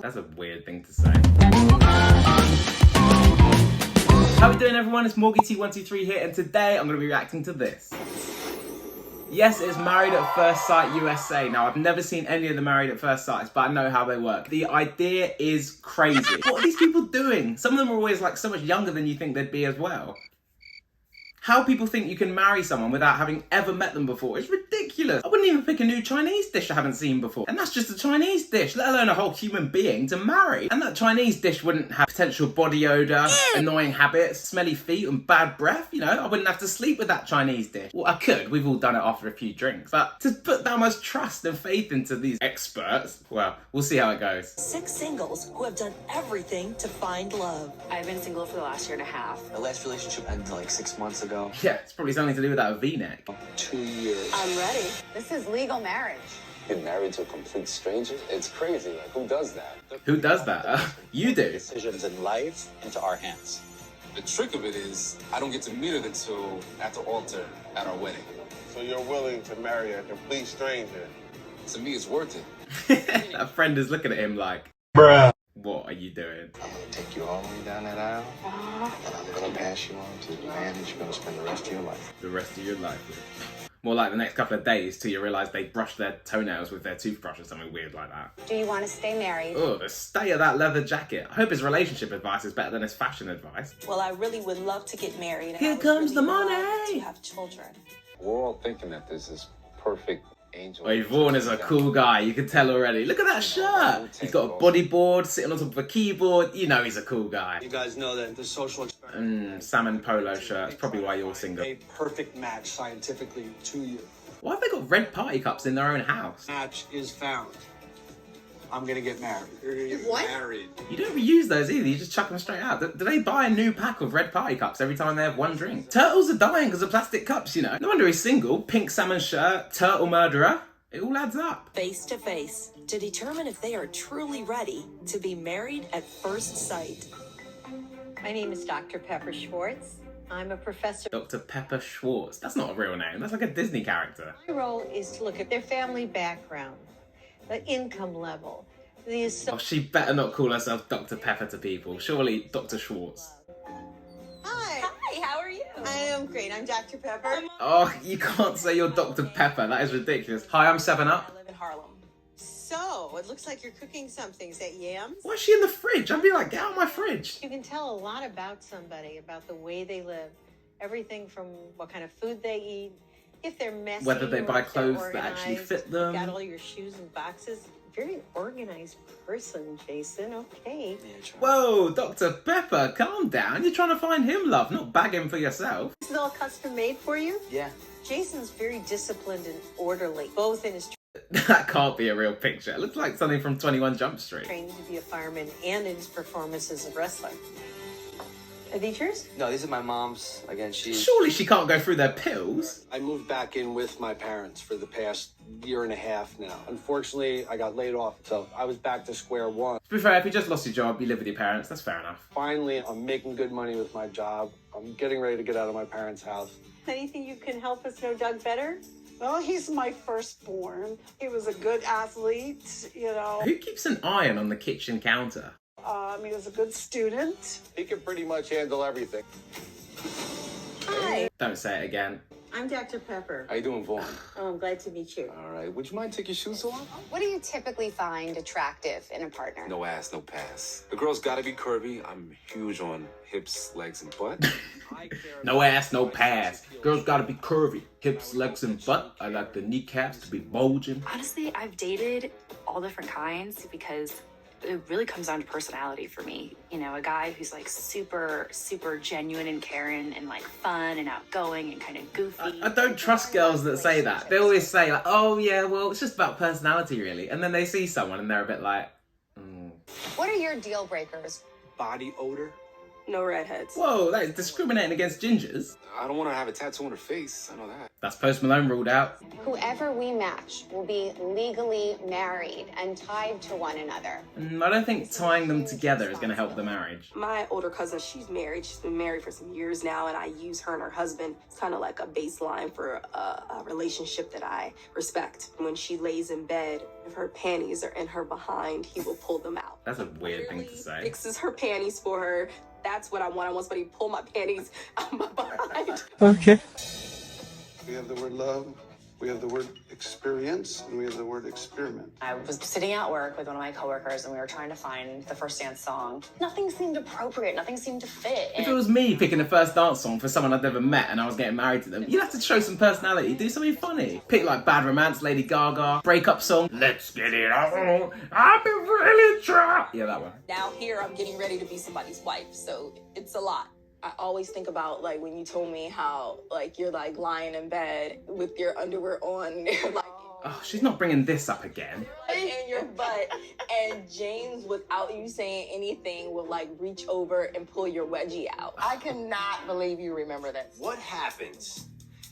That's a weird thing to say. How we doing, everyone? It's MorgyT123 here, and today I'm going to be reacting to this. Yes, it's Married at First Sight USA. Now, I've never seen any of the Married at First Sights, but I know how they work. The idea is crazy. What are these people doing? Some of them are always like so much younger than you think they'd be as well. How people think you can marry someone without having ever met them before is ridiculous. I wouldn't even pick a new Chinese dish I haven't seen before. And that's just a Chinese dish, let alone a whole human being to marry. And that Chinese dish wouldn't have potential body odor, annoying habits, smelly feet and bad breath. You know, I wouldn't have to sleep with that Chinese dish. Well, I could. We've all done it after a few drinks. But to put that much trust and faith into these experts, well, we'll see how it goes. 6 singles who have done everything to find love. I've been single for the last 1.5 years. My last relationship ended like 6 months ago. Yeah, it's probably something to do with that V-neck. 2 years. I'm ready. This is legal marriage. Get married to a complete stranger? It's crazy. Like, who does that? Who does that? You do. Decisions in life into our hands. The trick of it is, I don't get to meet her until at the altar at our wedding. So you're willing to marry a complete stranger? To me, it's worth it. That friend is looking at him like, bruh, what are you doing? I'm gonna take you all the way down that aisle, and I'm gonna pass you on to the man that you're gonna spend the rest of your life. The rest of your life with. More like the next couple of days till you realise they brushed their toenails with their toothbrush or something weird like that. Do you want to stay married? Oh, the stay of that leather jacket. I hope his relationship advice is better than his fashion advice. Well, I really would love to get married. Here comes the money. To have children. We're all thinking that this is perfect angel. Well, Vaughan is a cool guy, you can tell already. Look at that shirt. He's got a bodyboard, sitting on top of a keyboard. You know he's a cool guy. You guys know that the social experiment Salmon polo shirt. That's probably why you're single. a perfect match scientifically to you. Why have they got red party cups in their own house? Match is found. I'm gonna get married. You're gonna get married. You don't reuse those either, you just chuck them straight out. Do they buy a new pack of red party cups every time they have one drink? Turtles are dying because of plastic cups, you know. No wonder he's single. Pink salmon shirt, turtle murderer. It all adds up. Face to face to determine if they are truly ready to be married at first sight. My name is Dr. Pepper Schwartz. I'm a professor. Dr. Pepper Schwartz. That's not a real name. That's like a Disney character. My role is to look at their family background, the income level, Oh, she better not call herself Dr. Pepper to people. Surely Dr. Schwartz. Hi. Hi, how are you? I am great. I'm Dr. Pepper. Oh, you can't say you're Dr. Pepper. That is ridiculous. Hi, I'm 7-Up. I live in Harlem. So, it looks like you're cooking something. Is that yams? Why is she in the fridge? I'd be like, get out of my fridge. You can tell a lot about somebody, about the way they live. Everything from what kind of food they eat, if they're messy, Whether they or buy if they're clothes that actually organized, fit them. Got all your shoes and boxes. Very organized person, Jason. Okay. Whoa, Dr. Pepper, calm down. You're trying to find him love, not bag him for yourself. This is all custom made for you? Yeah. Jason's very disciplined and orderly, both in his That can't be a real picture. It looks like something from 21 Jump Street. training to be a fireman and in his performance as a wrestler. Are these yours? No, these are my mom's. Again, Surely she can't go through their pills. I moved back in with my parents for the past 1.5 years now. Unfortunately, I got laid off, so I was back to square one. To be fair, if you just lost your job, you live with your parents, that's fair enough. Finally, I'm making good money with my job. I'm getting ready to get out of my parents' house. Anything you can help us know Doug better? Well, he's my firstborn. He was a good athlete, you know. Who keeps an iron on the kitchen counter? He was a good student. He can pretty much handle everything. Hi. Don't say it again. I'm Dr. Pepper. How you doing, Vaughn? Oh, I'm glad to meet you. All right. Would you mind taking your shoes off? What do you typically find attractive in a partner? No ass, no pass. The girl's gotta be curvy. I'm huge on hips, legs, and butt. No ass, no pass. Girls gotta be curvy. Hips, legs, and butt. I like the kneecaps to be bulging. Honestly, I've dated all different kinds because it really comes down to personality for me. You know, a guy who's like super genuine and caring and like fun and outgoing and kind of goofy. I don't trust girls that say that. They always say like, oh yeah, well, it's just about personality really. And then they see someone and they're a bit like, What are your deal breakers? Body odor? No redheads. whoa, that is discriminating against gingers. I don't want to have a tattoo on her face. I know that. That's Post Malone ruled out. Whoever we match will be legally married and tied to one another. I don't think tying them together is going to help the marriage. My older cousin, she's married. She's been married for some years now, and I use her and her husband. It's kind of like a baseline for a relationship that I respect. When she lays in bed, if her panties are in her behind, he will pull them out. That's a weird thing to say. Fixes her panties for her. That's what I want. I want somebody to pull my panties out my behind. Okay. We have the word love, we have the word experience, and we have the word experiment. I was sitting at work with one of my coworkers and we were trying to find the first dance song. Nothing seemed appropriate, nothing seemed to fit. If it was me picking the first dance song for someone I'd never met and I was getting married to them, you'd have to show some personality, do something funny. Pick like Bad Romance, Lady Gaga, breakup song, let's get it on, I've been really trying. Yeah, that one. Now here, I'm getting ready to be somebody's wife, so it's a lot. I always think about like when you told me how like you're like lying in bed with your underwear on, like Oh, she's not bringing this up again. in your butt, and James, without you saying anything, will like reach over and pull your wedgie out. I cannot believe you remember this. What happens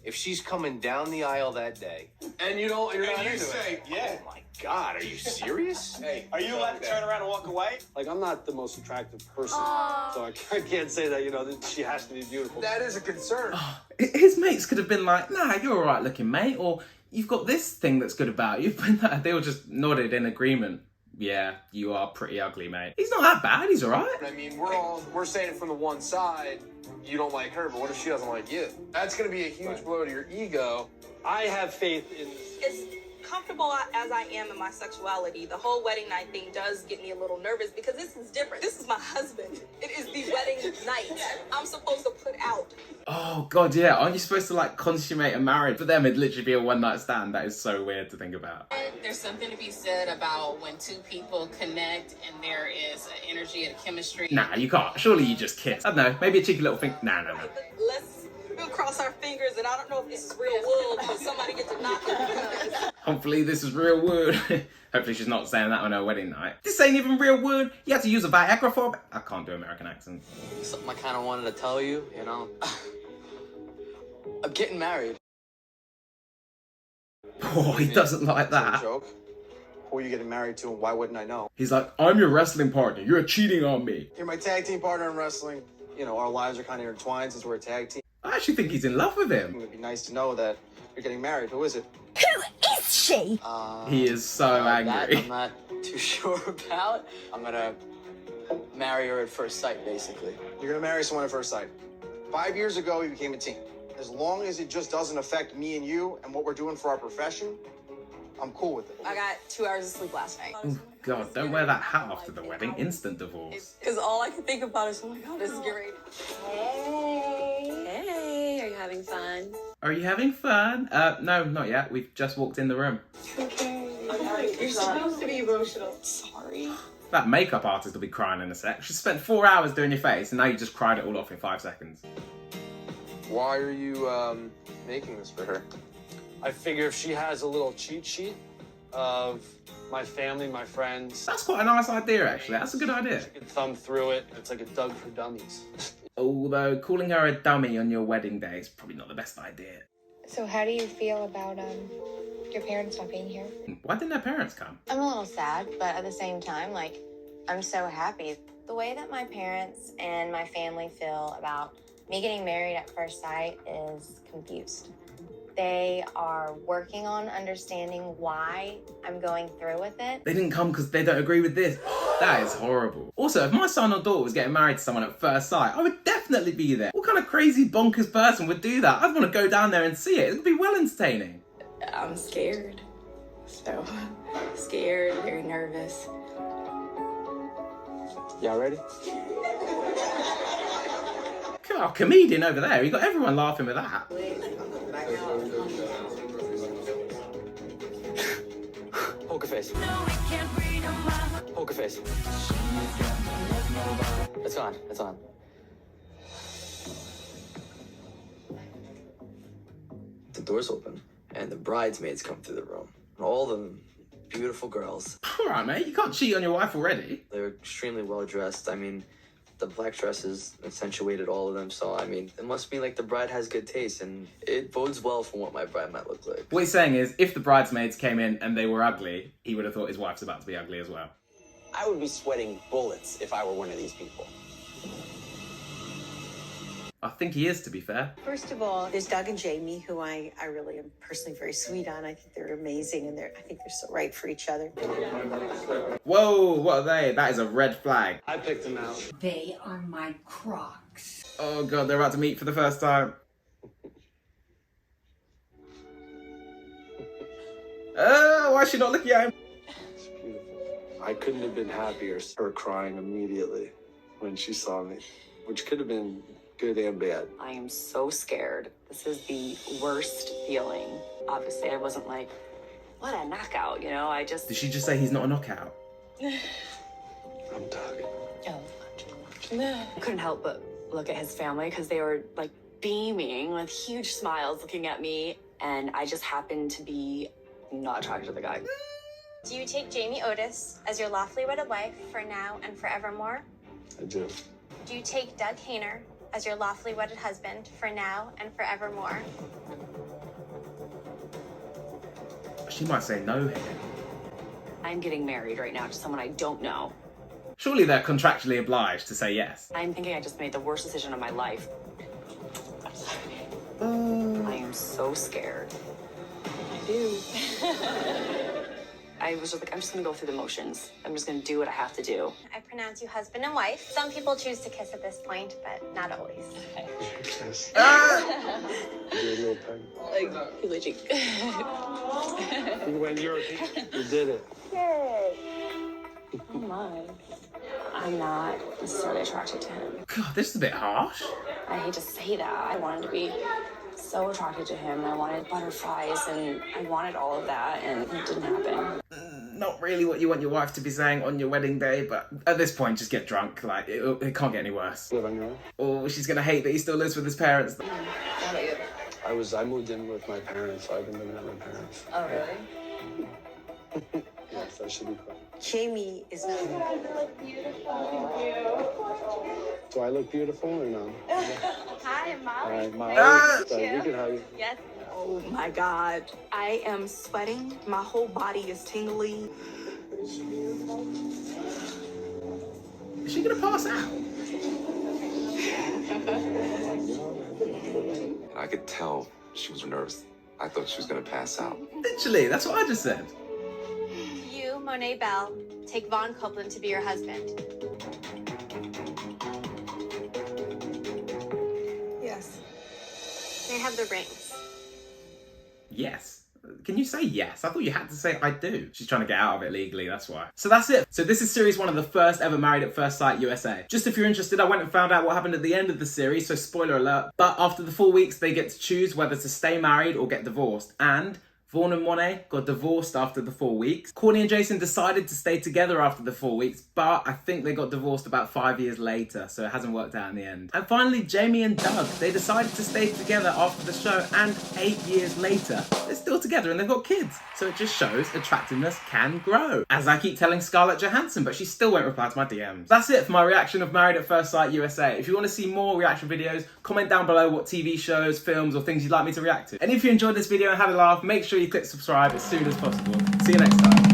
if she's coming down the aisle that day And you're not into say, it? yeah. Oh my God, are you serious? Hey, are you allowed to turn around and walk away? Like, I'm not the most attractive person, so I can't say that, that she has to be beautiful. That is a concern. His mates could have been like, nah, you're alright looking, mate, or you've got this thing that's good about you. But they all just nodded in agreement. Yeah, you are pretty ugly, mate. He's not that bad, he's alright. I mean, we're saying it from the one side, you don't like her, but what if she doesn't like you? That's gonna be a huge blow to your ego. I have faith in... As comfortable as I am in my sexuality, the whole wedding night thing does get me a little nervous because this is different. This is my husband. It is the wedding night. I'm supposed to put out. Oh god, yeah, aren't you supposed to like consummate a marriage? For them it'd literally be a one night stand. That is so weird to think about. There's something to be said about when two people connect and there is an energy and a chemistry. Nah, you can't. Surely you just kiss. I don't know, maybe a cheeky little thing. Nah. We'll cross our fingers, and I don't know if this is real wood, but somebody get to knock it. Hopefully this is real wood. Hopefully she's not saying that on her wedding night. This ain't even real wood. You have to use a Viagra for it. I can't do American accents. Something I kind of wanted to tell you, I'm getting married. Oh, he doesn't like that. Joke. Who are you getting married to, and why wouldn't I know? He's like, I'm your wrestling partner. You're cheating on me. You're my tag team partner in wrestling. Our lives are kind of intertwined since we're a tag team. I actually think he's in love with him. It would be nice to know that you're getting married. Who is it? Who is she? He is so angry. That I'm not too sure about. I'm gonna marry her at first sight, basically. You're gonna marry someone at first sight. 5 years ago, we became a team. As long as it just doesn't affect me and you and what we're doing for our profession, I'm cool with it. I got 2 hours of sleep last night. Oh god, don't wear that hat after the wedding. Instant divorce. Because all I can think about is, oh my god, this is great. Hey, are you having fun? Are you having fun? No, not yet. We've just walked in the room. You're supposed to be emotional. Sorry. That makeup artist will be crying in a sec. She spent 4 hours doing your face and now you just cried it all off in 5 seconds. Why are you making this for her? I figure if she has a little cheat sheet of my family, my friends... That's quite a nice idea, actually. That's a good idea. She can thumb through it. It's like a Doug for Dummies. Although, calling her a dummy on your wedding day is probably not the best idea. So how do you feel about your parents not being here? Why didn't her parents come? I'm a little sad, but at the same time, I'm so happy. The way that my parents and my family feel about me getting married at first sight is confused. They are working on understanding why I'm going through with it. They didn't come because they don't agree with this. That is horrible. Also, if my son or daughter was getting married to someone at first sight, I would definitely be there. What kind of crazy bonkers person would do that? I'd want to go down there and see it. It'd be well entertaining. I'm scared. So scared, very nervous. Y'all ready? Oh, comedian over there. You got everyone laughing with that. Poker face. Poker face. It's on. It's on. The door's open, and the bridesmaids come through the room. All of them beautiful girls. All right, mate. You can't cheat on your wife already. They're extremely well dressed. I mean, The black dresses accentuated all of them, so I mean, it must mean like the bride has good taste, and it bodes well for what my bride might look like. What he's saying is, if the bridesmaids came in and they were ugly, he would have thought his wife's about to be ugly as well. I would be sweating bullets if I were one of these people. I think he is, to be fair. First of all, there's Doug and Jamie, who I really am personally very sweet on. I think they're amazing, and I think they're so right for each other. Whoa, what are they? That is a red flag. I picked them out. They are my Crocs. Oh god, they're about to meet for the first time. Why is she not looking at him? It's beautiful. I couldn't have been happier. Her crying immediately when she saw me, which could have been good and bad. I am so scared. This is the worst feeling. Obviously, I wasn't like, what a knockout, you know? Did she just say he's not a knockout? I'm Doug. Oh, I couldn't help but look at his family because they were like beaming with huge smiles looking at me, and I just happened to be not attracted to the guy. Do you take Jamie Otis as your lawfully wedded wife for now and forevermore? I do. Do you take Doug Hayner as your lawfully wedded husband for now and forevermore? She might say no here. I'm getting married right now to someone I don't know. Surely they're contractually obliged to say yes. I'm thinking I just made the worst decision of my life. I am so scared. I do. I was just like, I'm just gonna go through the motions. I'm just gonna do what I have to do. I pronounce you husband and wife. Some people choose to kiss at this point, but not always. Kiss. Do Ah! a little pen. Like, really cheek. You went European. You did it. Yay! Oh my. I'm not necessarily attracted to him. God, this is a bit harsh. I hate to say that. I wanted to be so attracted to him. I wanted butterflies and I wanted all of that, and it didn't happen. Not really what you want your wife to be saying on your wedding day, but at this point, just get drunk. Like, it can't get any worse. Live on your own? Or she's gonna hate that he still lives with his parents. How about you? I moved in with my parents, so I've been living with my parents. Oh, really? Yes, that should be fun. Jamie is not. Do I look beautiful or no? Hi, Molly. Hi, Molly. Nice So we can hug. Yes. Oh my God. I am sweating. My whole body is tingly. Is she gonna pass out? I could tell she was nervous. I thought she was gonna pass out. Literally, that's what I just said. You, Monet Bell, take Von Copeland to be your husband. Yes. They have the rings. Yes. Can you say yes? I thought you had to say I do. She's trying to get out of it legally, that's why. So that's it. So this is series 1 of the first ever Married at First Sight USA. Just if you're interested, I went and found out what happened at the end of the series, so spoiler alert. But after the 4 weeks, they get to choose whether to stay married or get divorced. And Vaughn and Monet got divorced after the 4 weeks. Courtney and Jason decided to stay together after the 4 weeks, but I think they got divorced about 5 years later, so it hasn't worked out in the end. And finally, Jamie and Doug, they decided to stay together after the show, and 8 years later, they're still together and they've got kids. So it just shows attractiveness can grow. As I keep telling Scarlett Johansson, but she still won't reply to my DMs. That's it for my reaction of Married at First Sight USA. If you want to see more reaction videos, comment down below what TV shows, films, or things you'd like me to react to. And if you enjoyed this video and had a laugh, make sure you click subscribe as soon as possible. See you next time.